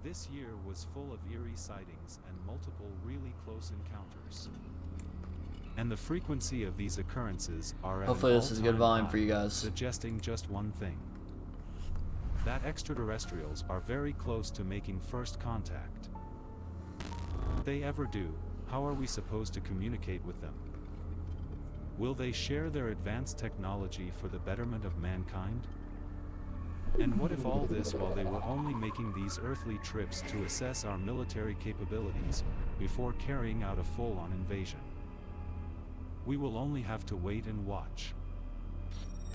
This year was full of eerie sightings and multiple really close encounters. And the frequency of these occurrences are at Hopefully an this is good all-time volume high, for you guys. suggesting just one thing. That extraterrestrials are very close to making first contact. If they ever do, how are we supposed to communicate with them? Will they share their advanced technology for the betterment of mankind? And what if all this while they were only making these earthly trips to assess our military capabilities before carrying out a full-on invasion? We will only have to wait and watch.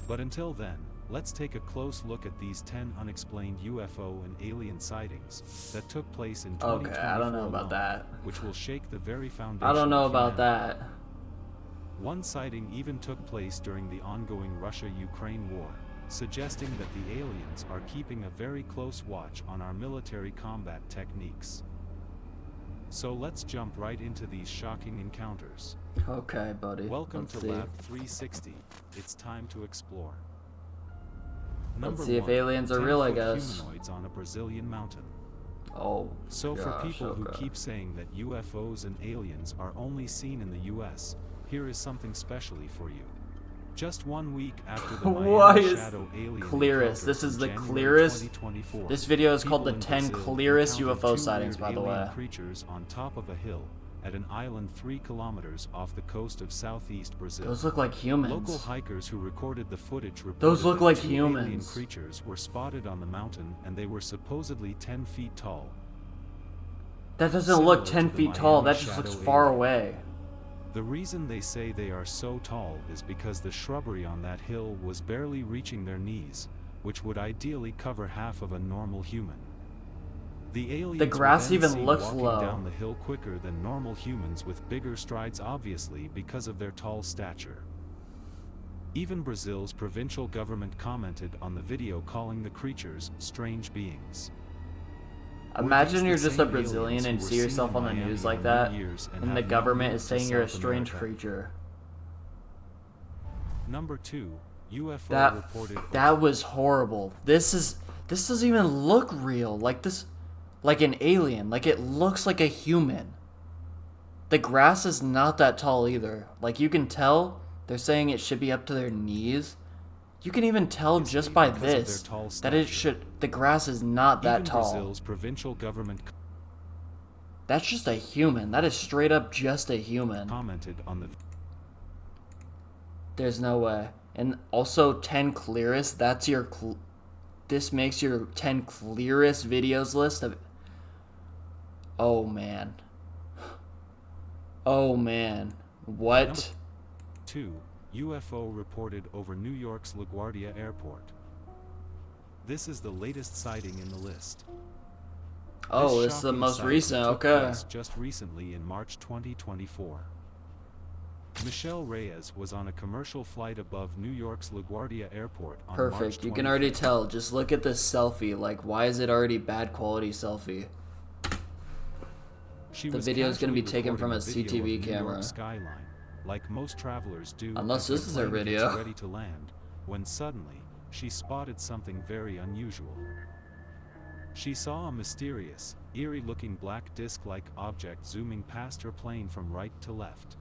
But until then, let's take a close look at these 10 unexplained UFO and alien sightings that took place in 2024 Okay, I don't know about alone, that. which will shake the very foundation I don't know of about humanity. that. One sighting even took place during the ongoing Russia-Ukraine war, suggesting that the aliens are keeping a very close watch on our military combat techniques. So let's jump right into these shocking encounters. Okay, buddy. Welcome Let's to see. Lab 360. It's time to explore. Let's see if 1, aliens are real, I 10-foot guess. humanoids on a Brazilian mountain. Oh, So for gosh, people who okay. keep saying that UFOs and aliens are only seen in the US, here is something specially for you. Just 1 week after the Why Miami is Shadow alien clearest? encounter This is in the January clearest. 2024, This video is called the people in 10 Brazil clearest encountered UFO two sightings, weird by the alien way. creatures on top of a hill at an island 3 kilometers off the coast of southeast Brazil. Those look like humans. Local hikers who recorded the footage reported Those look that like 2 alien humans. creatures were spotted on the mountain and they were supposedly 10 feet tall. That doesn't Similar look to 10 the feet tall. Miami That just looks Shadow far alien. away. The reason they say they are so tall is because the shrubbery on that hill was barely reaching their knees, which would ideally cover half of a normal human. The aliens The grass were then even seen looks walking low. down the hill quicker than normal humans with bigger strides, obviously because of their tall stature. Even Brazil's provincial government commented on the video, calling the creatures strange beings. Imagine you're these just the a same Brazilian aliens and who were see seen yourself in on the Miami news like on that, New Year's and have the now government moved is to saying you're a South strange America? creature. Number 2, UFO That reported. that was horrible. This doesn't even look real. Like this, like an alien. Like it looks like a human. The grass is not that tall either. Like you can tell they're saying it should be up to their knees. You can even tell Is just it by because of their this tall that it stature? should. The grass is not that Even tall. Brazil's provincial government That's just a human. That is straight up just a human. commented on the There's no way. And also 10 clearest. That's your. This makes your 10 clearest videos list of. Oh man. Oh man. What? 2, UFO reported over New York's LaGuardia Airport. This is the latest sighting in the list. Oh, this is the shocking most sighting recent. took Okay. place just recently in March 2024. Michelle Reyes was on a commercial flight above New York's LaGuardia Airport on March Perfect. You can already 25th. tell. Just look at this selfie. Like, why is it already bad quality selfie? She The was video is gonna be casually taken from a recording video CTV of New York camera. skyline, like most travelers do. Unless as this is their her plane video. gets ready to land, when suddenly she spotted something very unusual. She saw a mysterious, eerie-looking black disc-like object zooming past her plane from right to left.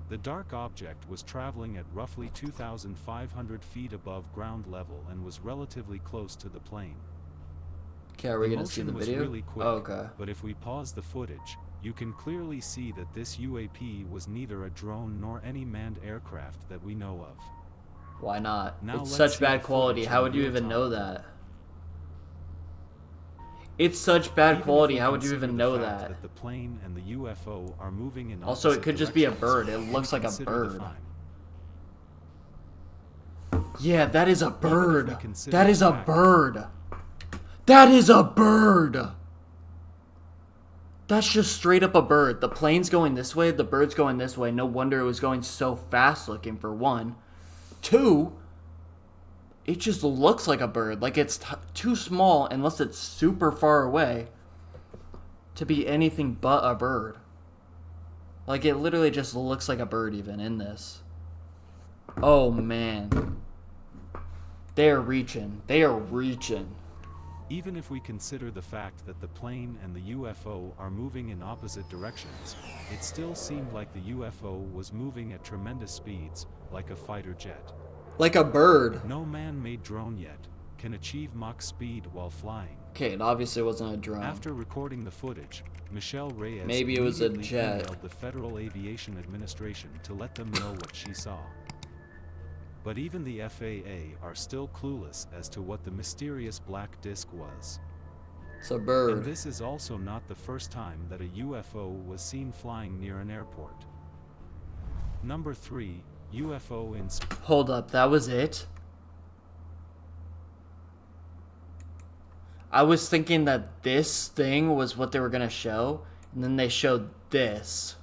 The dark object was traveling at roughly 2,500 feet above ground level and was relatively close to the plane. Okay, are we The gonna see the motion was video? really quick, Oh, okay. but if we pause the footage, you can clearly see that this UAP was neither a drone nor any manned aircraft that we know of. Why not? Now It's let's such see bad the quality. footage How in would you real even time. know that? It's such bad Even if quality. we How would you consider even the know fact that? the plane and the UFO are moving in Also, it opposite could just be a directions, bird. It we looks like a consider the bird. time. Yeah, that is a Even if we bird. consider That the is a fact- bird. That is a bird. That's just straight up a bird. The plane's going this way, the bird's going this way. No wonder it was going so fast looking, for one. Two, it just looks like a bird. Like it's too small, unless it's super far away, to be anything but a bird. Like it literally just looks like a bird even in this. Oh man. They are reaching. They are reaching. Even if we consider the fact that the plane and the UFO are moving in opposite directions, it still seemed like the UFO was moving at tremendous speeds, like a fighter jet. Like a bird. No man-made drone yet can achieve Mach speed while flying. Okay, it obviously wasn't a drone. After recording the footage, Michelle Reyes Maybe it was a immediately jet. emailed the Federal Aviation Administration to let them know what she saw. But even the FAA are still clueless as to what the mysterious black disc was. It's a bird. And this is also not the first time that a UFO was seen flying near an airport. Number 3, UFO in space. Hold up, that was it? I was thinking that this thing was what they were gonna show, and then they showed this.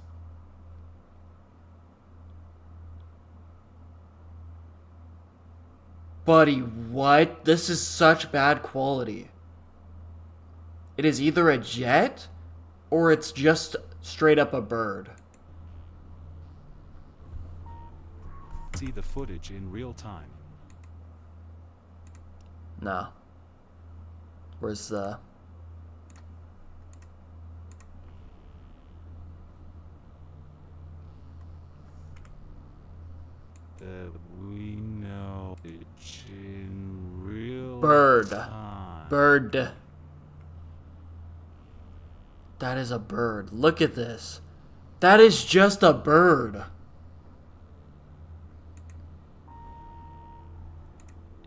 Buddy, what? This is such bad quality. It is either a jet, or it's just straight up a bird. See the footage in real time. No. Where's the... We know it's in real Bird. time. Bird. That is a bird. Look at this. That is just a bird.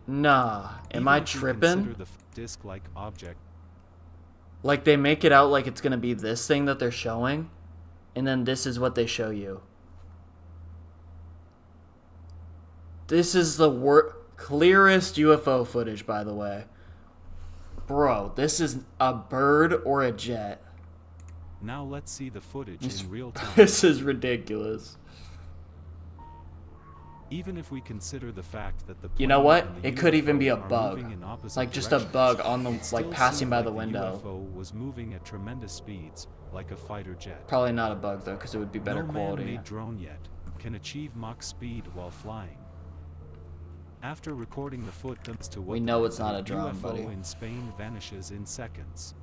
Nah. Am Even I if you tripping? consider the disc-like object, Like they make it out like it's gonna be this thing that they're showing, and then this is what they show you. This is the clearest UFO footage, by the way. Bro, this is a bird or a jet. now let's see the footage in real time. This is ridiculous. Even if we consider the fact that the You know plane what? and the It could even be a UFO are bug. moving in opposite Like just a directions, bug on the it still like passing seemed by like the window. UFO was moving at tremendous speeds, like a fighter jet. Probably not a bug though, because it would be better No quality. man-made drone yet can achieve Mach speed while flying. After recording the footage to what We the know it's not a drone, UFO buddy. in Spain vanishes in seconds.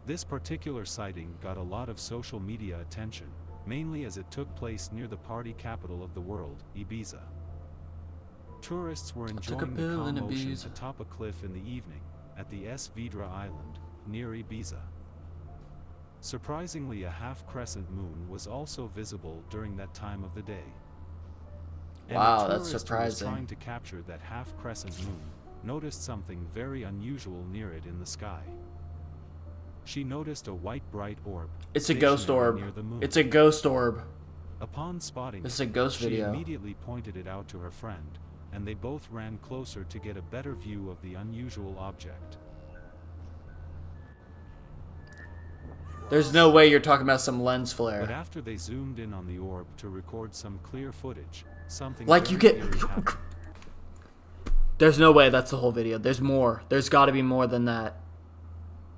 This particular sighting got a lot of social media attention, mainly as it took place near the party capital of the world, Ibiza. Tourists were took a enjoying the pill in calm ocean Ibiza. atop a cliff in the evening, at the S. Vidra Island, near Ibiza. Surprisingly, a half-crescent moon was also visible during that time of the day. And Wow, a that's tourist who was surprising. trying to capture that half-crescent moon noticed something very unusual near it in the sky. She noticed a white bright orb. It's a ghost stationary orb. near the moon. It's a ghost orb. Upon spotting This is it, a ghost she video. immediately pointed it out to her friend, and they both ran closer to get a better view of the unusual object. There's no way you're talking about some lens But flare. after they zoomed in on the orb to record some clear footage, something Like you very get... eerie happened. There's no way that's the whole video. There's more. There's got to be more than that.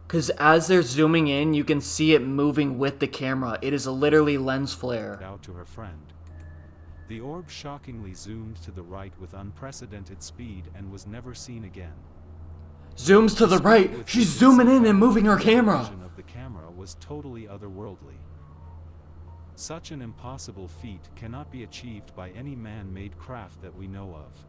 Because as they're zooming in, you can see it moving with the camera. It is literally lens flare. Out to her friend. The orb shockingly zoomed to the right with unprecedented speed and was never seen again. Zooms to the right. With She's this zooming in and the moving her camera. vision of the camera was totally otherworldly. Such an impossible feat cannot be achieved by any man-made craft that we know of.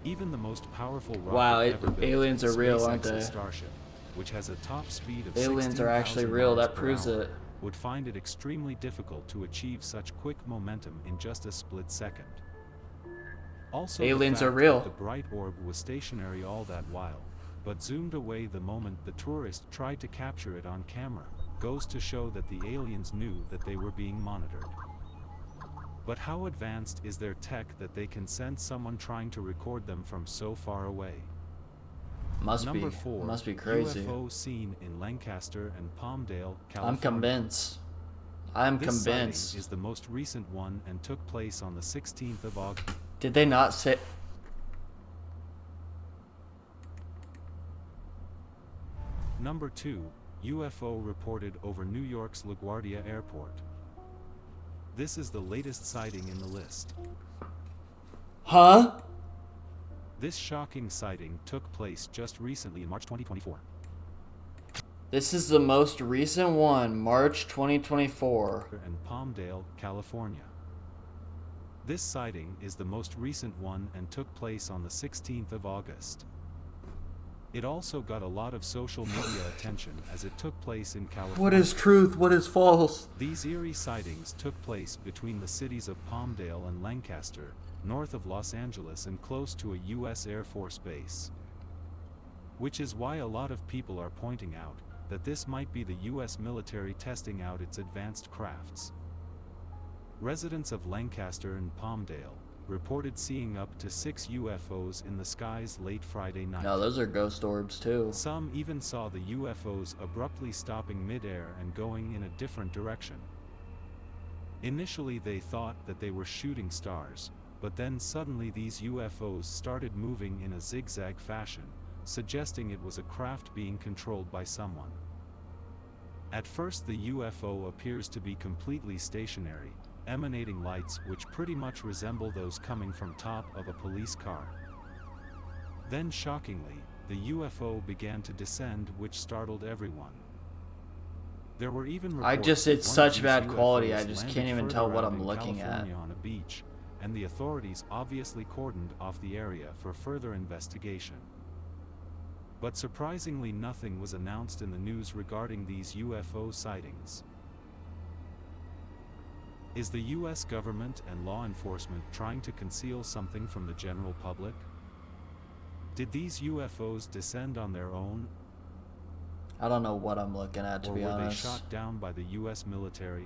Even the most powerful rocket Wow, ever built, aliens are real, aren't SpaceX's they? Starship, which has a top speed of Aliens are actually 16,000 real. miles That per proves hour, it. would find it extremely difficult to achieve such quick momentum in just a split second. Also, the Aliens are fact real. that the bright orb was stationary all that while, but zoomed away the moment the tourist tried to capture it on camera, goes to show that the aliens knew that they were being monitored. But how advanced is their tech that they can sense someone trying to record them from so far away? Number 4, Must be crazy. UFO seen in Lancaster and Palmdale, California. I'm convinced. I'm This convinced. sighting is the most recent one and took place on the 16th of August. Did they not say... Number 2, UFO reported over New York's LaGuardia Airport. This is the latest sighting in the list. Huh? This shocking sighting took place just recently in March 2024. This is the most recent one, March 2024. In Palmdale, California. This sighting is the most recent one and took place on the 16th of August. It also got a lot of social media attention as it took place in California. What is truth? What is false? These eerie sightings took place between the cities of Palmdale and Lancaster, north of Los Angeles and close to a U.S. Air Force base. Which is why a lot of people are pointing out that this might be the U.S. military testing out its advanced crafts. Residents of Lancaster and Palmdale reported seeing up to 6 UFOs in the skies late Friday night. No, those are ghost orbs too. Some even saw the UFOs abruptly stopping mid-air and going in a different direction. Initially they thought that they were shooting stars, but then suddenly these UFOs started moving in a zigzag fashion, suggesting it was a craft being controlled by someone. At first the UFO appears to be completely stationary, emanating lights which pretty much resemble those coming from top of a police car. Then shockingly, the UFO began to descend, which startled everyone. There were even reports it's that one such of these bad quality, UFOs I just landed can't even further tell what out I'm in looking at. California on a beach, and the authorities obviously cordoned off the area for further investigation. But surprisingly, nothing was announced in the news regarding these UFO sightings. Is the U.S. government and law enforcement trying to conceal something from the general public? Did these UFOs descend on their own? I don't know what I'm looking at, to be honest. Or were they shot down by the U.S. military?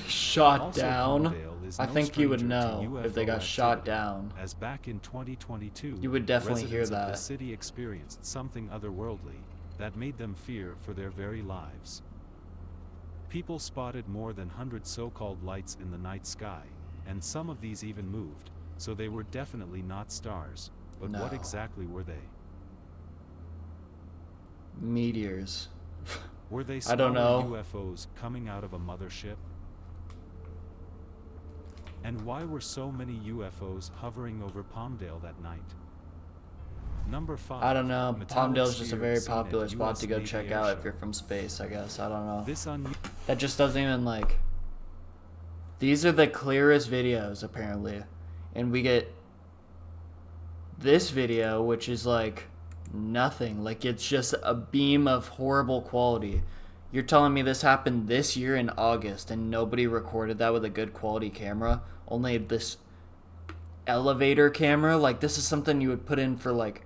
Shot Also, down? Palmdale is I no think you would stranger to know if UFO they got shot activity, down. As back in 2022, You would definitely hear residents of that. the city experienced something otherworldly that made them fear for their very lives. People spotted more than 100 so-called lights in the night sky, and some of these even moved, so they were definitely not stars. But what No. exactly were they? Meteors. Were they I don't smaller know. UFOs coming out of a mothership? And why were so many UFOs hovering over Palmdale that night? Number 5. I don't know. metallic Palmdale's just a very spheres seen at popular spot US to go Navy check air out show. if you're from space, I guess. I don't know. This That just doesn't even like... These are the clearest videos, apparently. And we get this video, which is like nothing. Like, it's just a beam of horrible quality. You're telling me this happened this year in August and nobody recorded that with a good quality camera? Only this elevator camera? Like, this is something you would put in for like...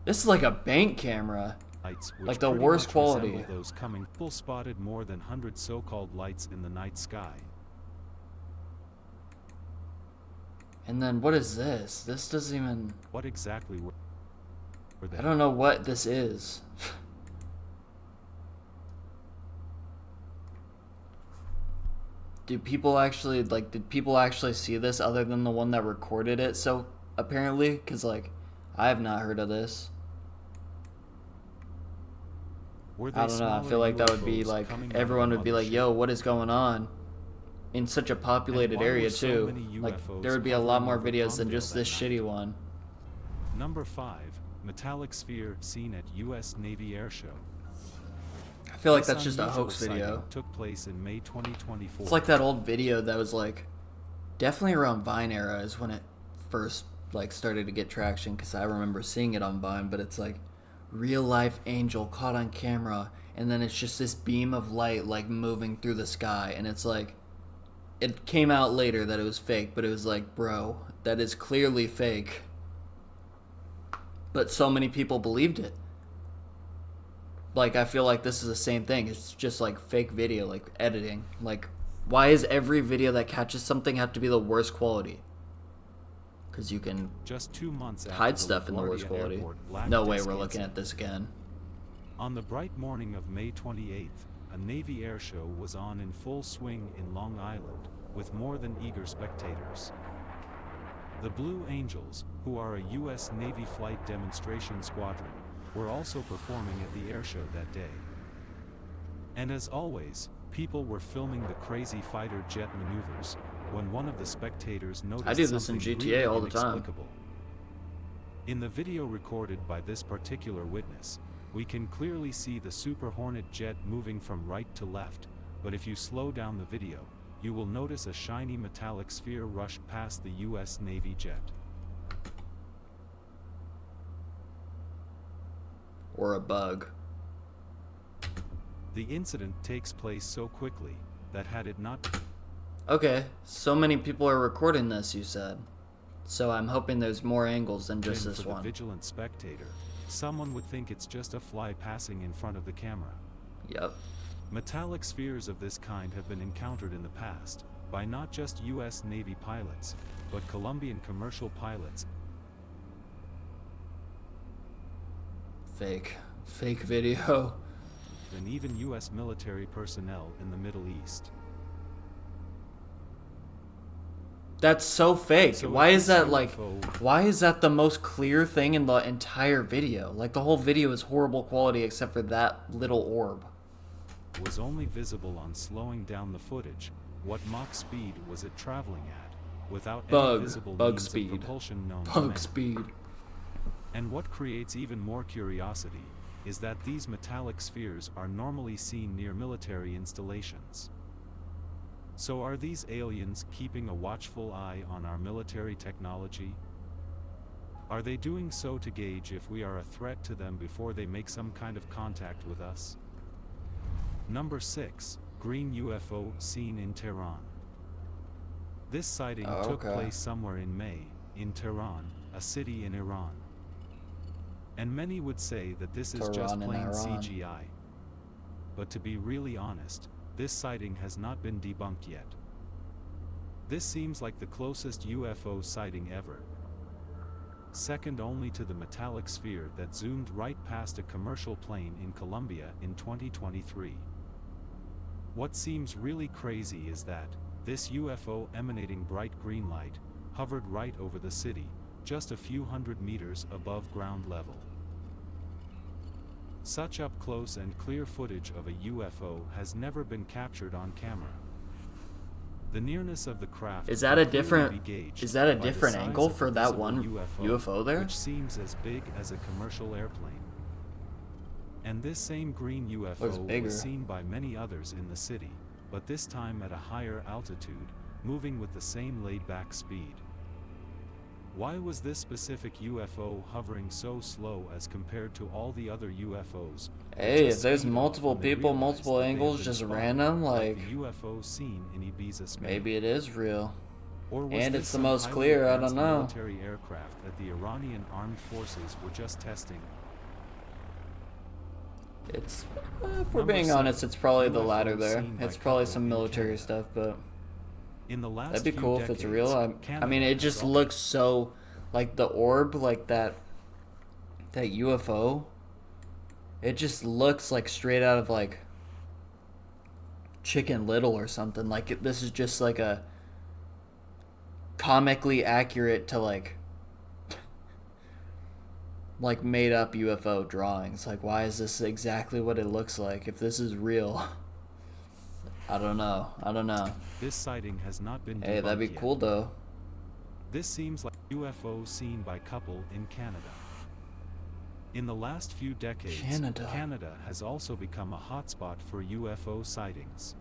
This is like a bank camera. lights, which Like the pretty worst much quality. resemble those coming. People spotted more than 100 so-called lights in the night sky. And then what is this? This doesn't even... What exactly were they? I don't know what this is. Did people actually see this other than the one that recorded it? So apparently, because like I have not heard of this. Were they I don't know. I smaller feel like that would be UFOs like coming out of everyone a would be like, mothership? "Yo, what is going on?" In such a populated why were area so too. many Like UFOs there would be a lot hovering more over videos than Palmdale just that this night? shitty one. Number 5. Metallic sphere seen at U.S. Navy Air Show. I feel like This that's just a unusual hoax video. sighting took place in May 2024. It's like that old video that was like definitely around Vine era is when it first like started to get traction, because I remember seeing it on Vine. But it's like real life angel caught on camera, and then it's just this beam of light like moving through the sky, and it's like it came out later that it was fake, but it was like, bro, that is clearly fake. But so many people believed it. Like, I feel like this is the same thing. It's just like fake video, like editing. Like, why is every video that catches something have to be the worst quality? Because you can just 2 months after hide the stuff in the worst LaGuardia quality. Airport black No way disc we're looking incident. at this again. On the bright morning of May 28th, a Navy air show was on in full swing in Long Island, with more than eager spectators. The Blue Angels, who are a U.S. Navy flight demonstration squadron, were also performing at the air show that day. And as always, people were filming the crazy fighter jet maneuvers, when one of the spectators noticed I do this in something GTA really all the time. inexplicable. In the video recorded by this particular witness, we can clearly see the Super Hornet jet moving from right to left, but if you slow down the video, you will notice a shiny metallic sphere rush past the US Navy jet. Or a bug. The incident takes place so quickly that had it not Okay, so many people are recording this, you said. So I'm hoping there's more angles than just been this for one. the vigilant spectator, someone would think it's just a fly passing in front of the camera. Yep. Metallic spheres of this kind have been encountered in the past, by not just US Navy pilots, but Colombian commercial pilots. Fake video. And even US military personnel in the Middle East. That's so fake. So Why if is this that like, UFO why is that the most clear thing in the entire video? Like the whole video is horrible quality except for that little orb. was only visible on slowing down the footage, what Mach speed was it traveling at, without any visible means speed. of propulsion known to man? Bug speed. And what creates even more curiosity is that these metallic spheres are normally seen near military installations. So are these aliens keeping a watchful eye on our military technology? Are they doing so to gauge if we are a threat to them before they make some kind of contact with us? Number 6, green UFO seen in Tehran. This sighting took place somewhere in May, in Tehran, a city in Iran. And many would say that this is just plain CGI. But to be really honest, this sighting has not been debunked yet. This seems like the closest UFO sighting ever, second only to the metallic sphere that zoomed right past a commercial plane in Colombia in 2023. What seems really crazy is that this UFO emanating bright green light hovered right over the city, just a few hundred meters above ground level. Such up close and clear footage of a UFO has never been captured on camera. The nearness of the craft Is that a different angle for that one UFO there? Which seems as big as a commercial airplane. And this same green UFO was seen by many others in the city, but this time at a higher altitude, moving with the same laid-back speed. Why was this specific UFO hovering so slow as compared to all the other UFOs? Hey, if there's multiple people, multiple angles, just random, like the UFO seen in Ibiza, Spain. Maybe it is real. Or was and this it's the some most highly clear, I advanced don't know. military aircraft that the Iranian armed forces were just testing? It's, if we're being honest, it's probably the latter there. It's probably some military stuff, but in the last that'd be few cool if it's real. I mean, it just decades, looks so, like the orb, like that UFO. It just looks like straight out of like Chicken Little or something. Like this is just like a comically accurate to like made up UFO drawings. Like, why is this exactly what it looks like if this is real? I don't know. This sighting has not been Hey, that'd be debunked cool yet. though. This seems like a UFO seen by couple in Canada. In the last few decades, Canada has also become a hotspot for UFO sightings.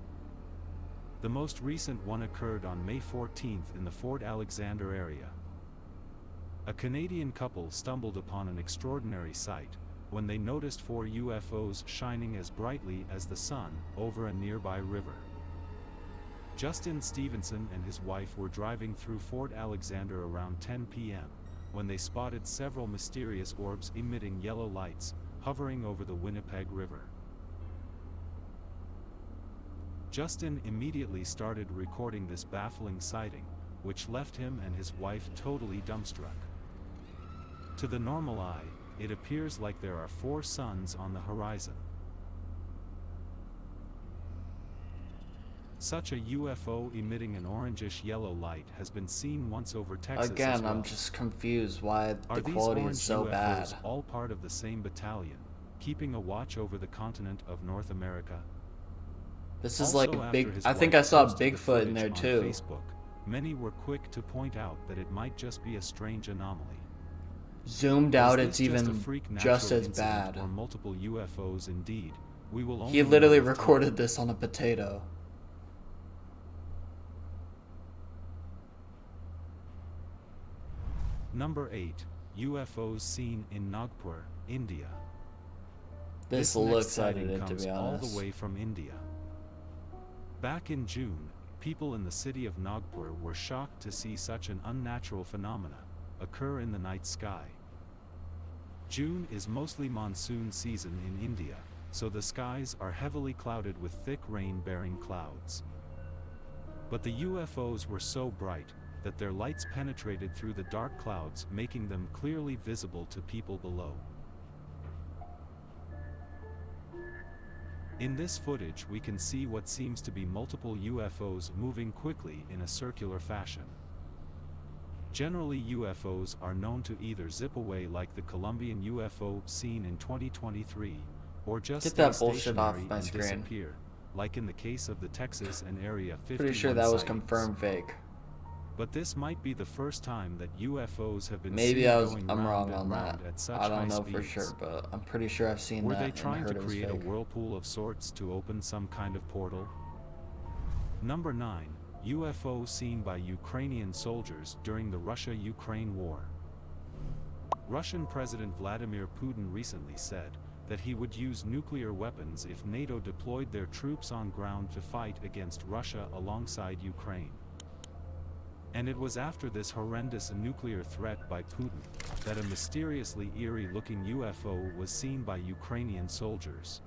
The most recent one occurred on May 14th in the Fort Alexander area. A Canadian couple stumbled upon an extraordinary sight when they noticed 4 UFOs shining as brightly as the sun over a nearby river. Justin Stevenson and his wife were driving through Fort Alexander around 10 p.m. when they spotted several mysterious orbs emitting yellow lights, hovering over the Winnipeg River. Justin immediately started recording this baffling sighting, which left him and his wife totally dumbstruck. To the normal eye, it appears like there are 4 suns on the horizon. Such a UFO emitting an orangish yellow light has been seen once over Texas Again, as well. I'm just confused why Are the quality these is so orange bad. UFOs all part of the same battalion, keeping a watch over the continent of North America? This is Also, like after big. his I think wife I saw posted the Bigfoot in footage there on too. Facebook, many were quick to point out that it might just be a strange anomaly. Zoomed Was out, this it's just a even freak just natural as incident bad. or multiple UFOs indeed? We will only He know literally with time. recorded this on a potato. Number 8. UFOs seen in Nagpur, India. This next looks sighting edited, to comes be all honest. the way from India. Back in June, people in the city of Nagpur were shocked to see such an unnatural phenomena occur in the night sky. June is mostly monsoon season in India, so the skies are heavily clouded with thick rain-bearing clouds. But the UFOs were so bright that their lights penetrated through the dark clouds, making them clearly visible to people below. In this footage we can see what seems to be multiple UFOs moving quickly in a circular fashion. Generally, UFOs are known to either zip away like the Colombian UFO seen in 2023, or just Get stay that bullshit off stationary my and screen. disappear, like in the case of the Texas and Area 51 Pretty sure that was sightings. confirmed fake. But this might be the first time that UFOs have been Maybe seen I'm going wrong round on and that. round at such I don't high know for speeds. sure, but I'm pretty sure I've seen Were that they and trying to heard it was create a fake. whirlpool of sorts to open some kind of portal? Number 9. UFO seen by Ukrainian soldiers during the Russia-Ukraine war. Russian President Vladimir Putin recently said that he would use nuclear weapons if NATO deployed their troops on ground to fight against Russia alongside Ukraine. And it was after this horrendous nuclear threat by Putin that a mysteriously eerie-looking UFO was seen by Ukrainian soldiers.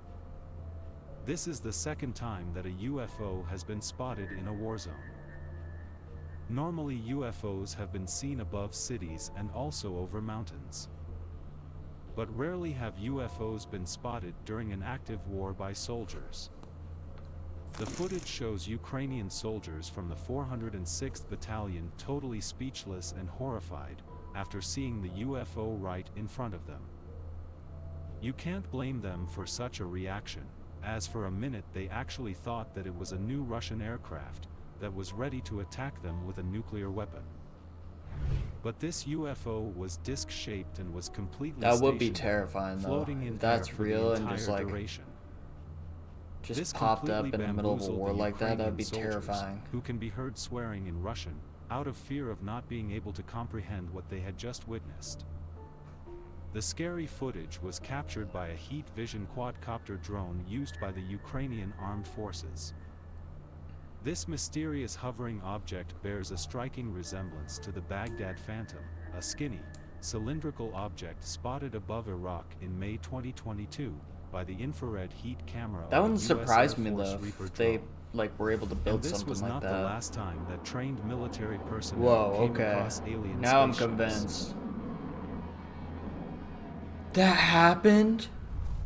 This is the second time that a UFO has been spotted in a war zone. Normally UFOs have been seen above cities and also over mountains. But rarely have UFOs been spotted during an active war by soldiers. The footage shows Ukrainian soldiers from the 406th Battalion totally speechless and horrified after seeing the UFO right in front of them. You can't blame them for such a reaction, as for a minute they actually thought that it was a new Russian aircraft that was ready to attack them with a nuclear weapon. But this UFO was disc-shaped and was completely That would be stationary, terrifying though. floating in If that's air for real the and entire just like duration. just This popped up completely in the middle of a bamboozled war the like that, that would be Ukrainian soldiers, terrifying. who can be heard swearing in Russian, out of fear of not being able to comprehend what they had just witnessed. The scary footage was captured by a heat vision quadcopter drone used by the Ukrainian armed forces. This mysterious hovering object bears a striking resemblance to the Baghdad Phantom, a skinny, cylindrical object spotted above Iraq in May 2022 by the infrared heat camera That of one a US surprised Air me Force though. Reaper If they drone. like were able to And build this something was like not that. the last time that trained military personnel Whoa, came okay. across alien Now I'm spaceships. convinced. That happened?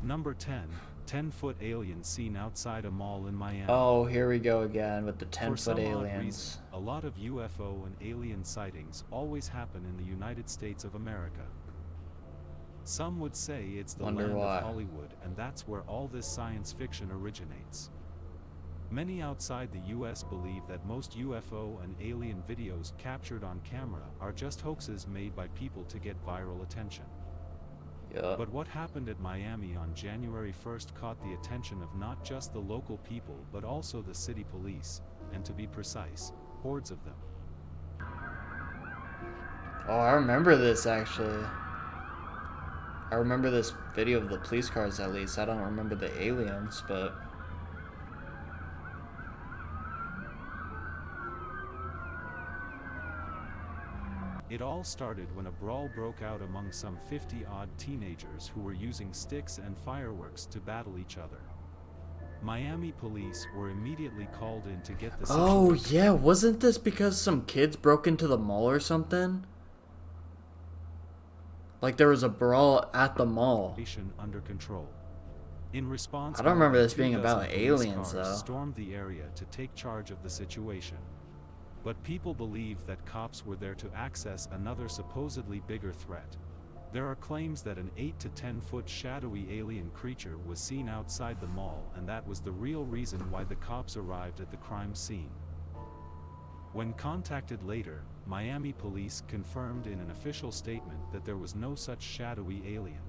Number 10. 10-foot alien seen outside a mall in Miami. Oh, here we go again with the For 10-foot some odd aliens. reason, a lot of UFO and alien sightings always happen in the United States of America. Some would say it's the Wonder land why. of Hollywood, and that's where all this science fiction originates. Many outside the US believe that most UFO and alien videos captured on camera are just hoaxes made by people to get viral attention. Yup. But what happened at Miami on January 1st caught the attention of not just the local people but also the city police, and to be precise, hordes of them. Oh, I remember this actually. I remember this video of the police cars at least. I don't remember the aliens, but It all started when a brawl broke out among some 50-odd teenagers who were using sticks and fireworks to battle each other. Miami police were immediately called in to get the oh situation yeah, wasn't this because some kids broke into the mall or something? Like there was a brawl at the mall. under control. In response, I don't remember more than this being 24 about police aliens, cars though. stormed the area to take charge of the situation. But people believe that cops were there to access another supposedly bigger threat. There are claims that an 8 to 10 foot shadowy alien creature was seen outside the mall, and that was the real reason why the cops arrived at the crime scene. When contacted later, Miami police confirmed in an official statement that there was no such shadowy alien.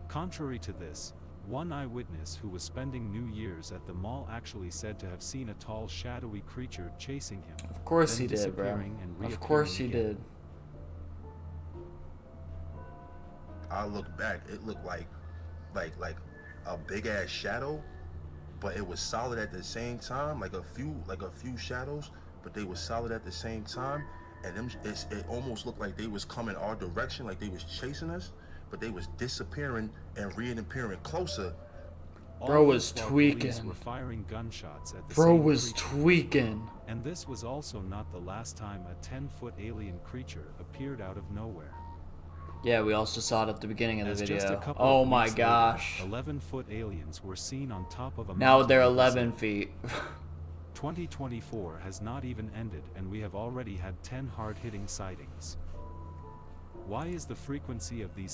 Contrary to this, one eyewitness who was spending New Year's at the mall actually said to have seen a tall shadowy creature chasing him. Of course then he did, bro. disappearing and Of course he reappearing did. I look back, it looked like a big ass shadow, but it was solid at the same time, like a few shadows, but they were solid at the same time, and it almost looked like they was coming our direction, like they was chasing us, but they was disappearing and reappearing closer. Bro All was this while police tweaking. were firing gunshots at the Bro same was creature. tweaking. And this was also not the last time a 10-foot alien creature appeared out of nowhere. Yeah, we also saw it at the beginning of the As video. just a couple Oh of my weeks later, gosh. 11-foot aliens were seen on top of a Now mountain they're in 11 Brazil. feet. 2024 has not even ended and we have already had 10 hard-hitting sightings. Why is the frequency of these